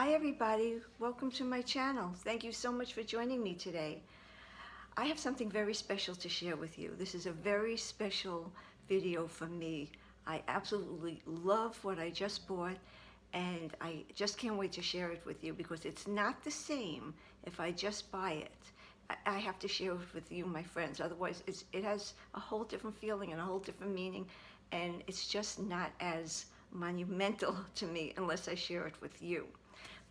Hi everybody, welcome to my channel. Thank you so much for joining me today. I have something very special to share with you. This is a very special video for me. I absolutely love what I just bought and I just can't wait to share it with you because it's not the same if I just buy it. I have to share it with you, my friends, otherwise it has a whole different feeling and a whole different meaning, and it's just not as monumental to me unless I share it with you.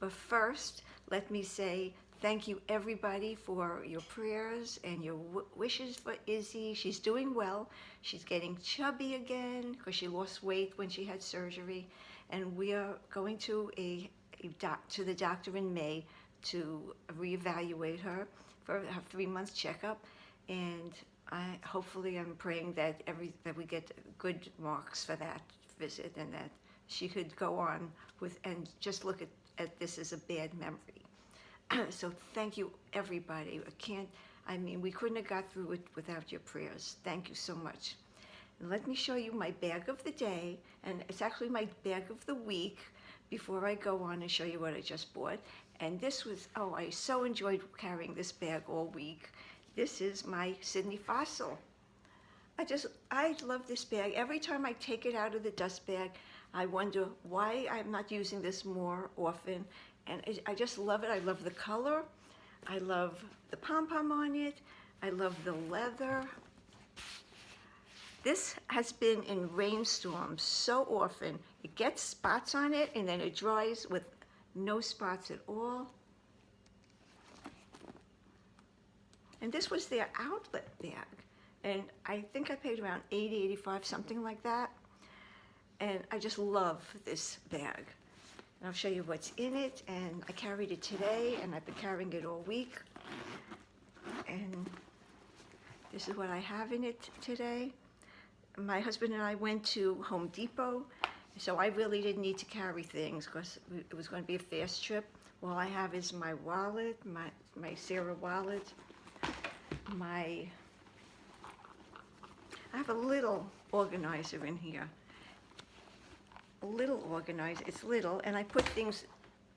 But first, let me say thank you everybody for your prayers and your wishes for Izzy. She's doing well. She's getting chubby again because she lost weight when she had surgery. And we are going to the doctor in May to reevaluate her for her 3-month checkup. And hopefully I'm praying that we get good marks for that visit and that she could go on with and just look at this as a bad memory. So thank you everybody. We couldn't have got through it without your prayers. Thank you so much. And let me show you my bag of the day, and it's actually my bag of the week before I go on and show you what I just bought. And this was, I so enjoyed carrying this bag all week. This is my Sydney Fossil. I love this bag. Every time I take it out of the dust bag, I wonder why I'm not using this more often. And I just love it. I love the color. I love the pom-pom on it. I love the leather. This has been in rainstorms so often. It gets spots on it and then it dries with no spots at all. And this was their outlet bag. And I think I paid around $80, $85, something like that. And I just love this bag. And I'll show you what's in it. And I carried it today, and I've been carrying it all week. And this is what I have in it today. My husband and I went to Home Depot, so I really didn't need to carry things because it was going to be a fast trip. All I have is my wallet, my Sarah wallet, I have a little organizer in here. A little organizer, it's little, and I put things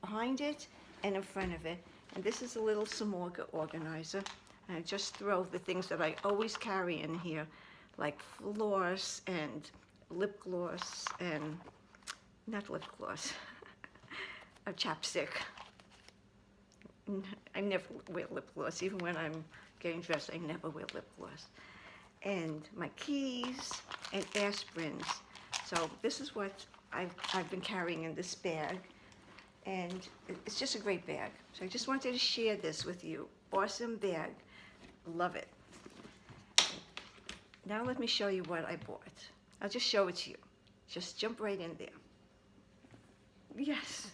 behind it and in front of it. And this is a little Samorga Organizer. And I just throw the things that I always carry in here, like floss and lip gloss and, not lip gloss, a chapstick. I never wear lip gloss, even when I'm getting dressed, I never wear lip gloss. And my keys and aspirins. So this is what I've been carrying in this bag, and it's just a great bag. So I just wanted to share this with you. Awesome bag, love it. Now let me show you what I bought. I'll just show it to you. Just jump right in there. Yes,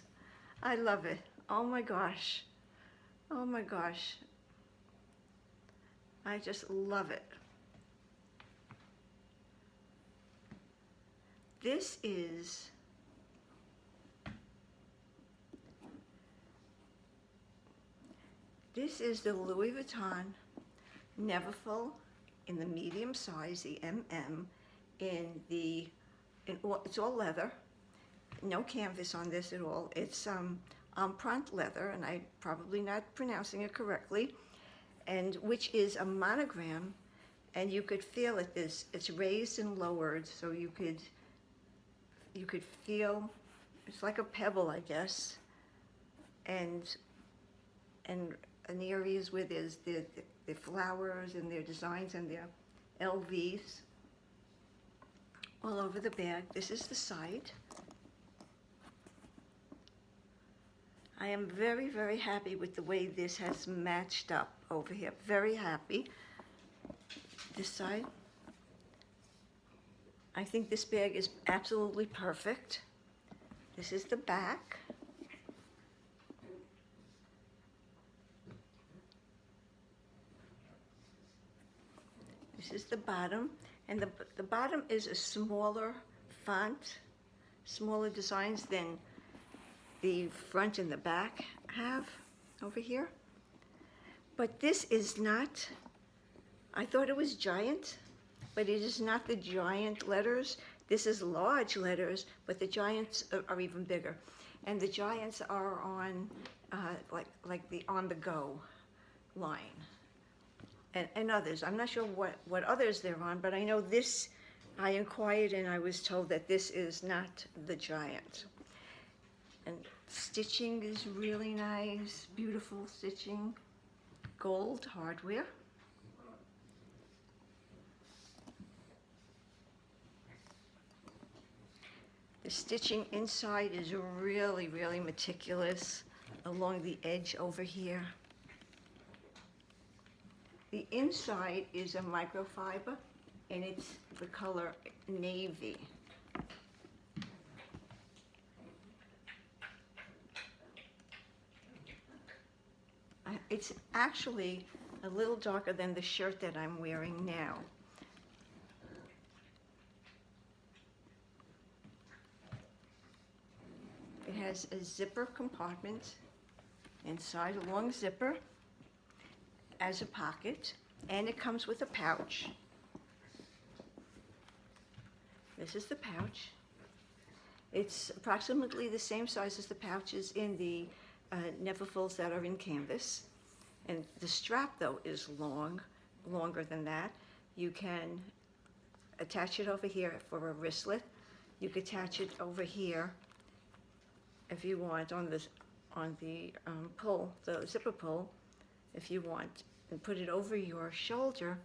I love it. Oh my gosh. Oh my gosh. I just love it. This is the Louis Vuitton Neverfull in the medium size, the MM, it's all leather, no canvas on this at all. It's Empreinte leather, and I'm probably not pronouncing it correctly, and which is a monogram, and you could feel it. It's raised and lowered, so you could feel, it's like a pebble, I guess, and in the areas where there's the flowers and their designs and their LVs all over the bag. This is the side. I am very, very happy with the way this has matched up over here. Very happy. This side. I think this bag is absolutely perfect. This is the back. This is the bottom. And the bottom is a smaller font, smaller designs than the front and the back have over here. But this is not, I thought it was giant, but it is not the giant letters. This is large letters, but the giants are even bigger. And the Giants are on, like the on-the-go line. And others. I'm not sure what others they're on, but I know this, I inquired and I was told that this is not the Giant. And stitching is really nice, beautiful stitching, gold hardware. The stitching inside is really, really meticulous along the edge over here. The inside is a microfiber, and it's the color navy. It's actually a little darker than the shirt that I'm wearing now. It has a zipper compartment inside, a long zipper as a pocket, and it comes with a pouch. This is the pouch. It's approximately the same size as the pouches in the Neverfulls that are in canvas. And the strap, though, is longer than that. You can attach it over here for a wristlet. You can attach it over here if you want on the pull, the zipper pull, if you want, and put it over your shoulder.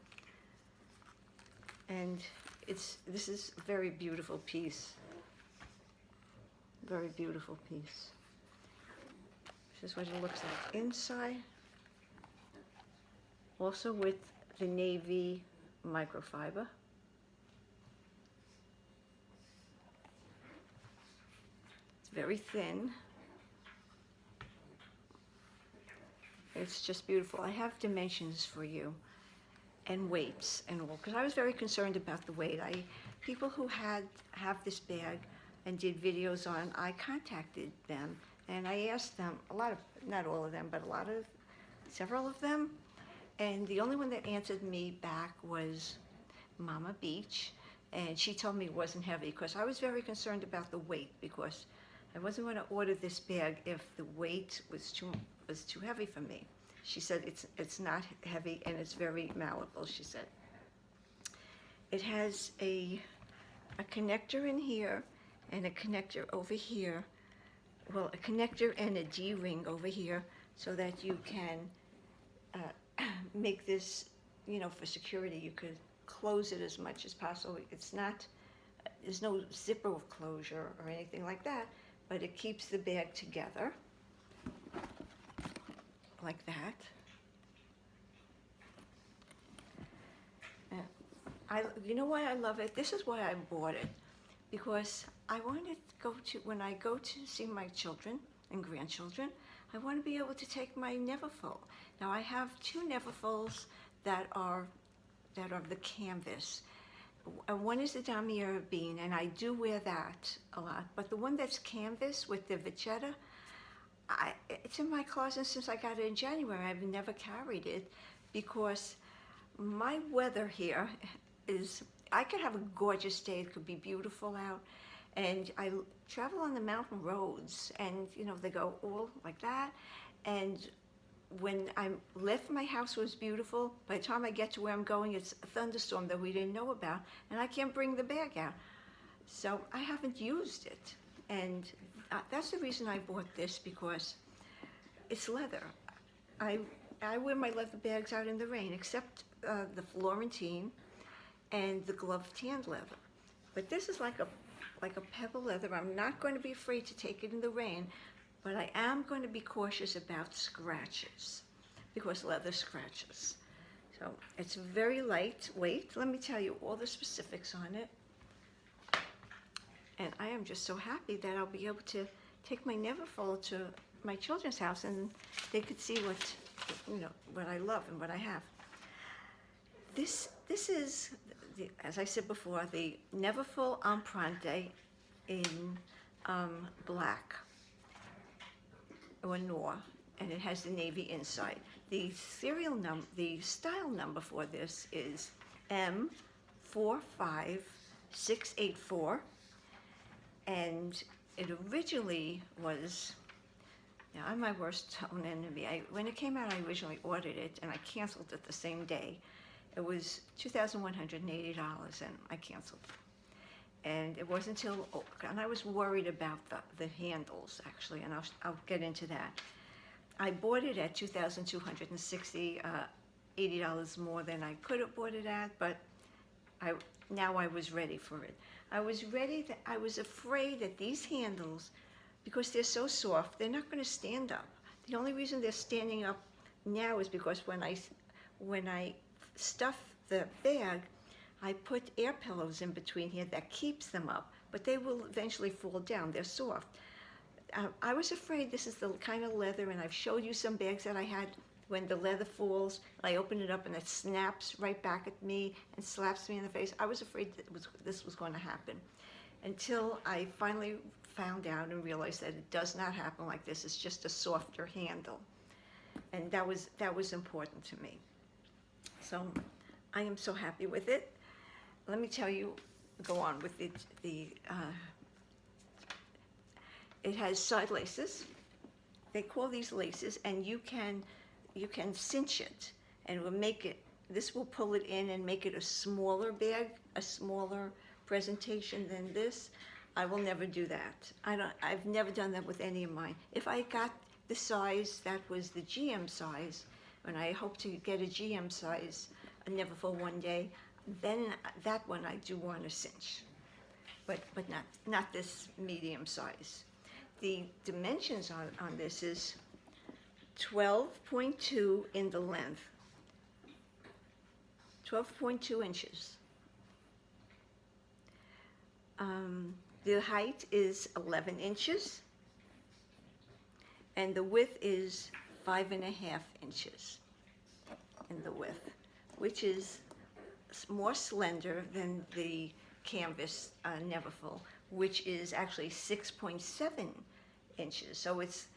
And this is a very beautiful piece. Very beautiful piece. This is what it looks like inside. Also with the navy microfiber. It's very thin. It's just beautiful. I have dimensions for you and weights and all, because I was very concerned about the weight. People who have this bag and did videos on, I contacted them and I asked them, not all of them, but several of them, and the only one that answered me back was Mama Beach, and she told me it wasn't heavy, because I was very concerned about the weight, because I wasn't going to order this bag if the weight was too heavy for me. She said it's not heavy and it's very malleable, she said. It has a connector in here and a connector over here. Well, a connector and a D-ring over here, so that you can make this, for security. You could close it as much as possible. There's no zipper closure or anything like that, but it keeps the bag together, like that. You know why I love it? This is why I bought it, because I wanted when I go to see my children and grandchildren, I want to be able to take my Neverfull. Now I have two Neverfulls that are the canvas. One is the damier bean, and I do wear that a lot, but the one that's canvas with the vachetta, it's in my closet since I got it in January. I've never carried it because my weather here is, I could have a gorgeous day, it could be beautiful out, and I travel on the mountain roads, and they go all like that, and when I left my house was beautiful. By the time I get to where I'm going, it's a thunderstorm that we didn't know about, and I can't bring the bag out. So I haven't used it, and that's the reason I bought this, because it's leather. I wear my leather bags out in the rain, except the Florentine and the glove tanned leather. But this is like a pebble leather. I'm not going to be afraid to take it in the rain, but I am going to be cautious about scratches, because leather scratches. So it's very lightweight. Let me tell you all the specifics on it. And I am just so happy that I'll be able to take my Neverfull to my children's house, and they could see what I love and what I have. This is, as I said before, the Neverfull Empreinte in black or noir, and it has the navy inside. The style number for this is M45684, and It originally was, now I'm my worst own enemy. When it came out, I originally ordered it and I canceled it the same day. It was $2,180 and I canceled it. And it wasn't until, and I was worried about the handles actually, and I'll get into that. I bought it at $2,260, $80 more than I could have bought it at, but now I was ready for it. I was afraid that these handles, because they're so soft, they're not going to stand up. The only reason they're standing up now is because when I stuff the bag, I put air pillows in between here that keeps them up, but they will eventually fall down. They're soft. I was afraid this is the kind of leather, and I've showed you some bags that I had when the leather falls, I open it up and it snaps right back at me and slaps me in the face. I was afraid that this was going to happen until I finally found out and realized that it does not happen like this. It's just a softer handle. And that was important to me. So I am so happy with it. Let me tell you, go on with it. It has side laces. They call these laces, and you can cinch it, and it will make it, this will pull it in and make it a smaller bag, a smaller presentation than this. I will never do that. I've never done that with any of mine. If I got the size that was the GM size, and I hope to get a GM size, a Neverfull one day, then that one I do want to cinch, but not this medium size. The dimensions on this is 12.2 in the length, 12.2 inches. The height is 11 inches, and the width is 5.5 inches in the width, which is more slender than the canvas Neverfull, which is actually 6.7 inches. So it's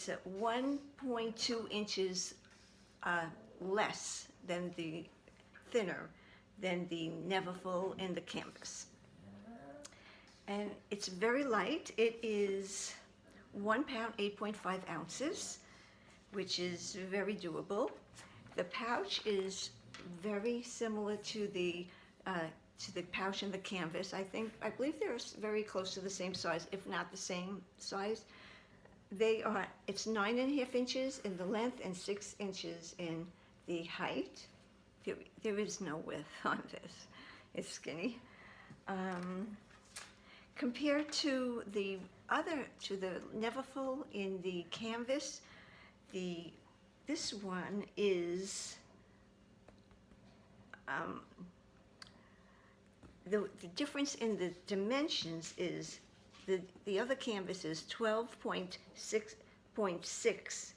a 1.2 inches less than the thinner than the Neverfull in the canvas. And it's very light. It is 1 pound, 8.5 ounces, which is very doable. The pouch is very similar to the pouch in the canvas. I believe they're very close to the same size, if not the same size. It's 9.5 inches in the length and 6 inches in the height. There is no width on this. It's skinny. Compared to the Neverfull in the canvas, this one is the difference in the dimensions is the other canvas is 12.6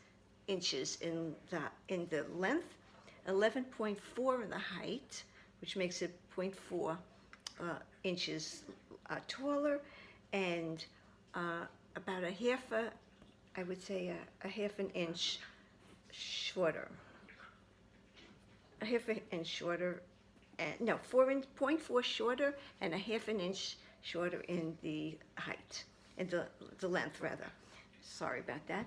inches in the length, 11.4 in the height, which makes it 0.4 inches taller, and about a half an inch shorter. A half an inch shorter, no, 0.4 shorter and a half an inch shorter in the height, in the length rather. Sorry about that.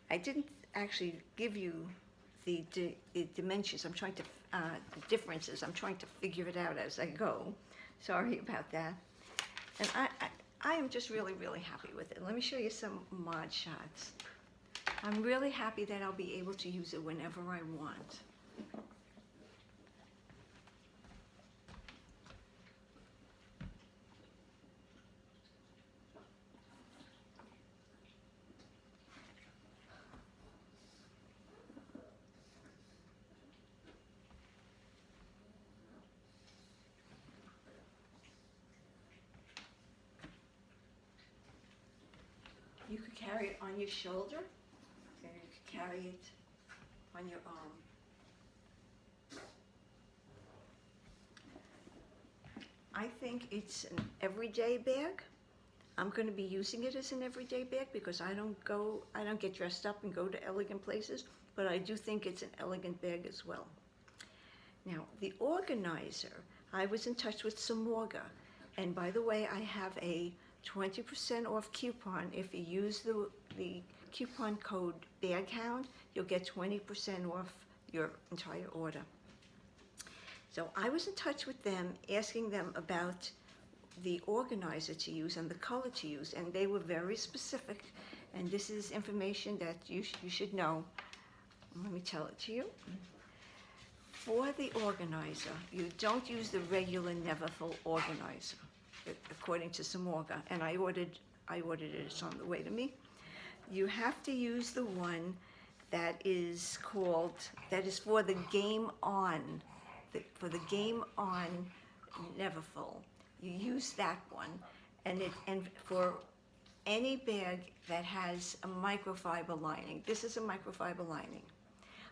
I didn't actually give you the dimensions. I'm trying to, the differences. I'm trying to figure it out as I go. Sorry about that. And I am just really, really happy with it. Let me show you some mod shots. I'm really happy that I'll be able to use it whenever I want. You could carry it on your shoulder, and you could carry it on your arm. I think it's an everyday bag. I'm going to be using it as an everyday bag because I don't get dressed up and go to elegant places, but I do think it's an elegant bag as well. Now, the organizer, I was in touch with Samorga, and by the way, I have a 20% off coupon. If you use the coupon code BAGHOUND, you'll get 20% off your entire order. So I was in touch with them, asking them about the organizer to use and the color to use, and they were very specific, and this is information that you should know. Let me tell it to you. For the organizer, you don't use the regular Neverfull organizer, according to Samorga, and I ordered it, it's on the way to me. You have to use the one that is for the Game On, for the Game On Neverfull. You use that one, and for any bag that has a microfiber lining. This is a microfiber lining.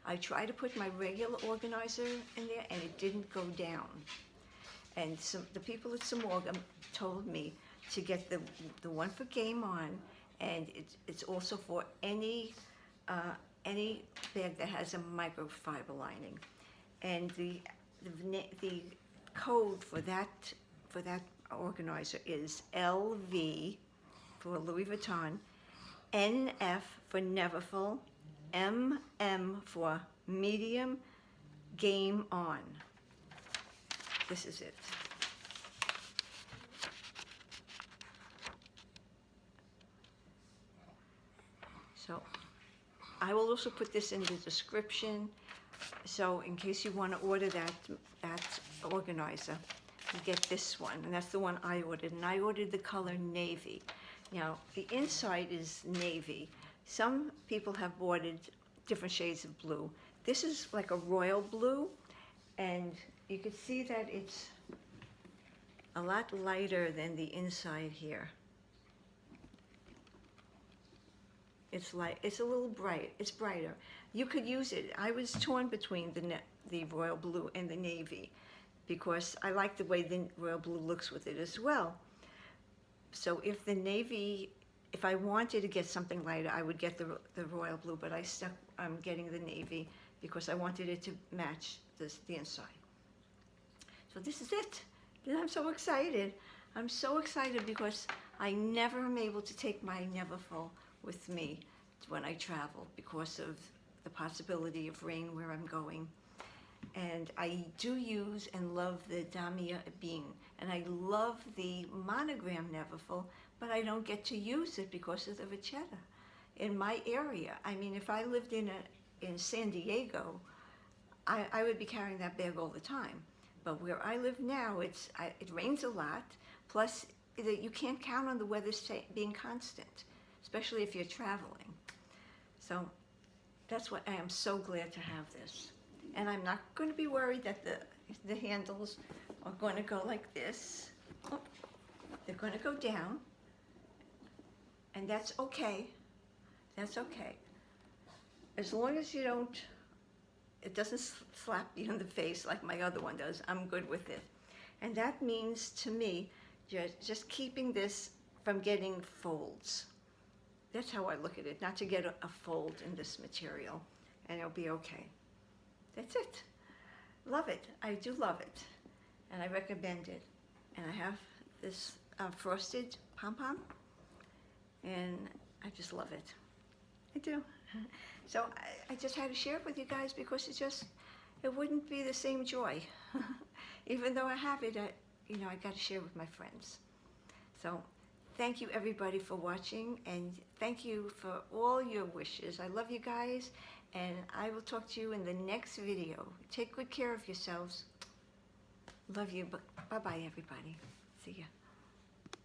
I tried to put my regular organizer in there, and it didn't go down. And the people at Samorga told me to get the one for Game On, and it's also for any bag that has a microfiber lining. And the code for that organizer is LV for Louis Vuitton, NF for Neverfull, MM for medium, Game On. This is it. So I will also put this in the description. So in case you want to order that organizer, you get this one, and that's the one I ordered. And I ordered the color navy. Now the inside is navy. Some people have ordered different shades of blue. This is like a royal blue, and you can see that it's a lot lighter than the inside here. It's a little bright. It's brighter. You could use it. I was torn between the royal blue and the navy because I like the way the royal blue looks with it as well. So if I wanted to get something lighter, I would get the royal blue, but I'm getting the navy because I wanted it to match the inside. So this is it. And I'm so excited. I'm so excited because I never am able to take my Neverfull with me when I travel because of the possibility of rain where I'm going. And I do use and love the Damia Bean, and I love the monogram Neverfull, but I don't get to use it because of the vachetta in my area. I mean, if I lived in San Diego, I would be carrying that bag all the time. But where I live now, it rains a lot, plus you can't count on the weather being constant, especially if you're traveling. So that's what I am so glad to have this. And I'm not going to be worried that the handles are going to go like this. Oh, they're going to go down. And that's okay. That's okay. As long as it doesn't slap you in the face like my other one does, I'm good with it. And that means to me, just keeping this from getting folds. That's how I look at it, not to get a fold in this material, and it'll be okay. That's it. Love it. I do love it, and I recommend it. And I have this frosted pom-pom, and I just love it. I do. So I just had to share it with you guys because it wouldn't be the same joy. Even though I have it, I got to share with my friends. So thank you everybody for watching, and thank you for all your wishes. I love you guys, and I will talk to you in the next video. Take good care of yourselves. Love you. Bye-bye, everybody. See ya.